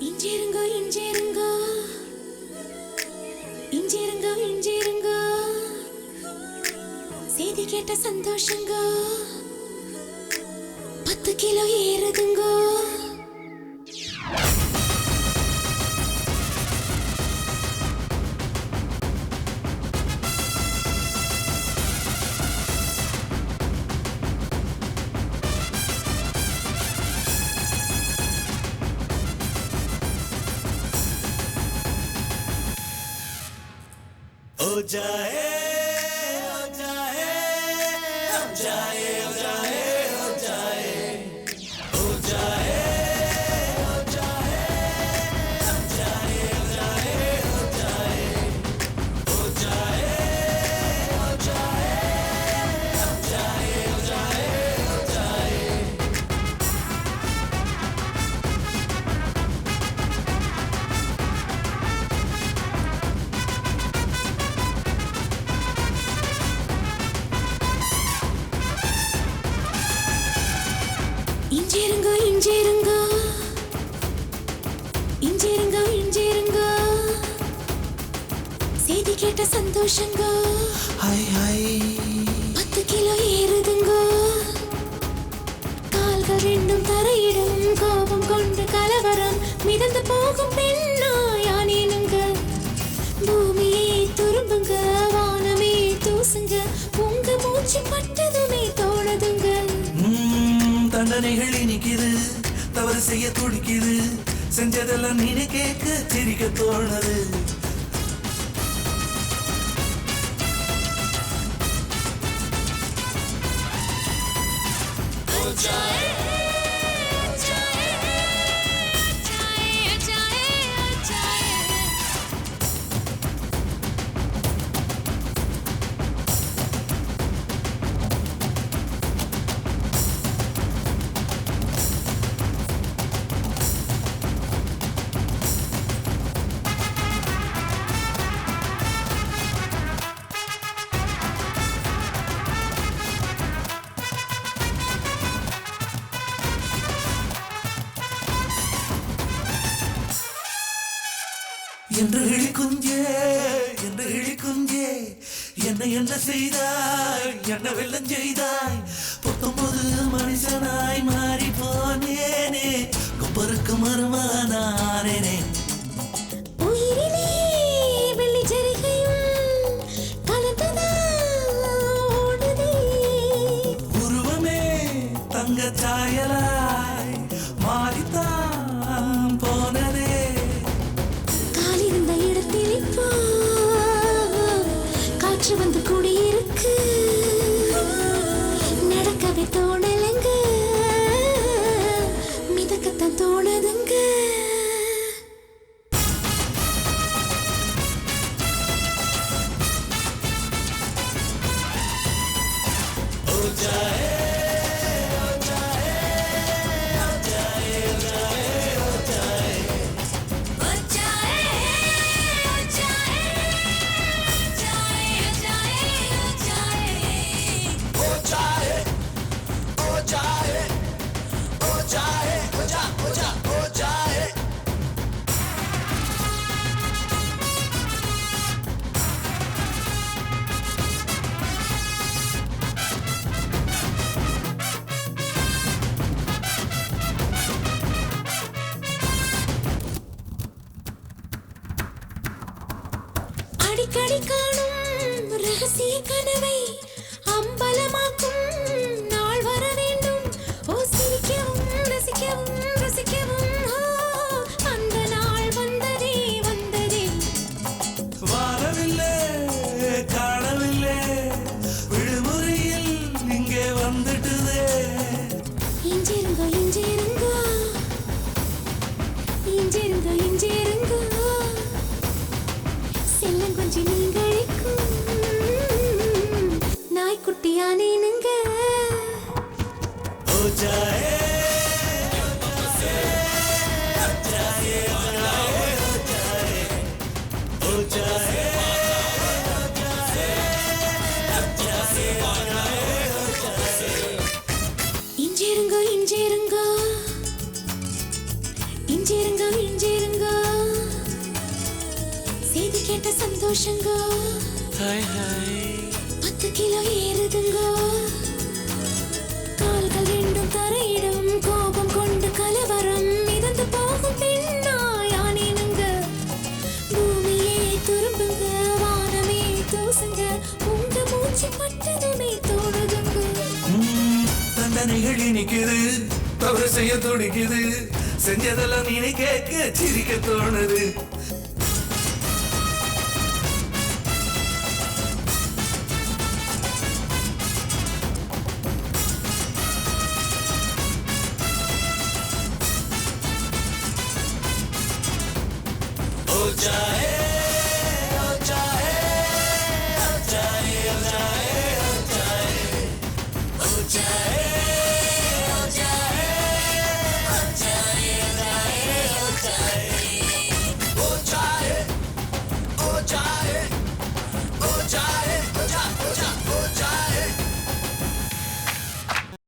இஞ்சிருங்கோ இஞ்சிருங்கோ இஞ்சிருங்கோ இஞ்சிருங்கோ செய்தி கேட்ட சந்தோஷங்கோ 10 கிலோ ஏறுதுங்கோ. हो जाए हो जाए हो जाए हो जाए हो जाए हो जाए हो जाए हो जाए हो जाए हो जाए हो जाए हो जाए हो जाए हो जाए हो जाए இஞ்சிருங்கோ இஞ்சிருங்கோ இஞ்சிருங்கோ இஞ்சிருங்கோ செய்தி கேட்ட சந்தோஷங்கோ. हाय हाय 10 கிலோ ஏறுதுங்கோ. கால்கள் ரெண்டும் தரையிடும் கோபம் கொண்டு கலவரம் மிதந்து போகும் பெண்ணா யானேனுங்க. பூமியே துரும்புங்க வானமே தூசுங்க உங்க மூச்சு பட்டதுமே தோணுதுங்க. தண்டனைகள் இனிக்குது தவறு செய்ய துடிக்குது செஞ்சதெல்லாம் நீனே கேட்க சிரிக்க தோணுது. என்று இழிக்குஞ்சே என்று இழிக்குஞ்சே என்ன என்ன செய்தாய் என்ன வெள்ளம் செய்தாய் 19 மனுஷனாய் மாறி போனேனே கொப்பருக்கு மருமானானேனே. உயிரிலே வெள்ளி ஜரிகையும் கலந்ததா ஓடுதே. உருவமே தங்க சாயலாய் மாறித்தான் போனதே. காலிருந்த இடத்தில் இப்போ காற்று வந்து கூடியிருக்கு. நடக்கவே தோணலைங்க மிதக்கத்தான் தோணுதுங்க. हो जाए हो जाए हो जाए हो जाए हो जाए हो जाए हो जाए हो जाए हो जा हो जा हो जाए. அடிக்கடி காணும் ரகசிய கனவை அம்பலமாக்கும் நாள் வர வேண்டும். ஓ சிரிக்கவும் ரசிக்கவும் ரசிக்கவும் ஓ, அந்த நாள் வந்ததே வந்ததே. வாரவில்லை காணவில்லை விடுமுறையில் இங்கே வந்துட்டுதே. இஞ்சிருங்கோ இஞ்சிருங்கோ இஞ்சிருங்கோ இஞ்சிருங்கோ செல்லம் கொஞ்சம் நீங்களுக்கும் நாய்க்குட்டியானேனுங்க. हो जाए हो जाए இஞ்சிருங்கோ இஞ்சிருங்கோ இஞ்சிருங்கோ இஞ்சிருங்க செய்தி கேட்ட சந்தோஷங்க ஹாய் ஹாய் 10 கிலோ ஏறுதுங்க கால்கள் ரெண்டும் தரையிடும் கோபம் கொண்டு கலவரம் மிதந்து போகும் பெண்ணாயானேனுங்க பூமியே துரும்புங்க வானமே தூசுங்க உங்க மூச்சு பட்டதுமே தோணுதுங்க தண்டனைகள் இனிக்குது தவறு செய்ய துடிக்குது செஞ்சதெல்லாம் நீ கேட்க சிரிக்க தோணுது हो जाए